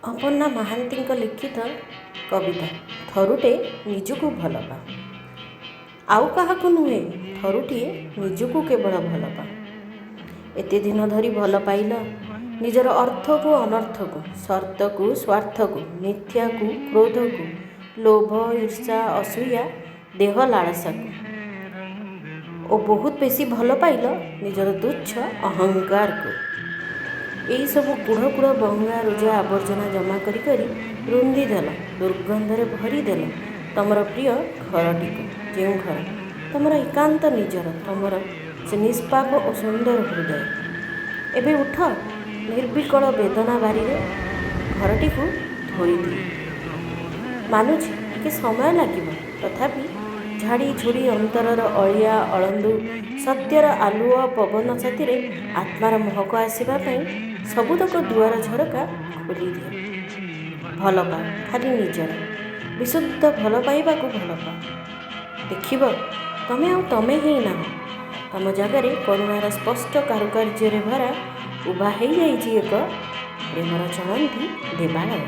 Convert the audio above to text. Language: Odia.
ଅପର୍ଣ୍ଣା ମହାନ୍ତିଙ୍କ ଲିଖିତ କବିତା ଥରୁଟେ ନିଜକୁ ଭଲ ପା। ଆଉ କାହାକୁ ନୁହେଁ, ଥରୁଟିଏ ନିଜକୁ କେବଳ ଭଲ ପା। ଏତେ ଦିନ ଧରି ଭଲ ପାଇଲ ନିଜର ଅର୍ଥକୁ ଅନର୍ଥକୁ, ସର୍ତ୍ତକୁ ସ୍ୱାର୍ଥକୁ, ମିଥ୍ୟାକୁ କ୍ରୋଧକୁ, ଲୋଭ ଈର୍ଷା ଅସୂୟା ଦେହ ଲାଳସାକୁ, ଓ ବହୁତ ବେଶୀ ଭଲ ପାଇଲ ନିଜର ତୁଚ୍ଛ ଅହଙ୍କାରକୁ। ଏହିସବୁ କୁଢ଼ କୁଢ଼ ଭଙ୍ଗା ରୁଜା ଆବର୍ଜନା ଜମା କରି କରି ରୁନ୍ଧି ଦେଲ, ଦୁର୍ଗନ୍ଧରେ ଭରିଦେଲ ତମର ପ୍ରିୟ ଘରଟିକୁ। ଯେଉଁ ଘର ତମର ଏକାନ୍ତ ନିଜର, ତମର ସେ ନିଷ୍ପାପ ଓ ସୁନ୍ଦର ହୃଦୟ। ଏବେ ଉଠ, ନିର୍ବିକଳ ବେଦନା ବାରିରେ ଘରଟିକୁ ଧୋଇଦିଅ। ମାନୁଛି ଟିକେ ସମୟ ଲାଗିବ, ତଥାପି ଝାଡ଼ି ଝୁଡ଼ି ଅନ୍ତରର ଅଳିଆ ଅଳନ୍ଧୁ ସତ୍ୟର ଆଲୁଅ ପବନ ସାଥିରେ ଆତ୍ମାର ମହକ ଆସିବା ପାଇଁ ସବୁତକ ଦୁଆର ଝରକା ଖୋଲିଦିଅ। ଭଲ ପା, ଖାଲି ନିଜର ବିଶୁଦ୍ଧ ଭଲ ପାଇବାକୁ ଭଲ ପା। ଦେଖିବ, ତମେ ଆଉ ତମେ ହେଇନାହଁ। ତମ ଜାଗାରେ କରୁଣାର ସ୍ପଷ୍ଟ କାରୁକାର୍ଯ୍ୟରେ ଭରା ଉଭା ହେଇଯାଇଛି ଏକ ପ୍ରେମର ଚଳନ୍ତି ଦେବାଳୟ।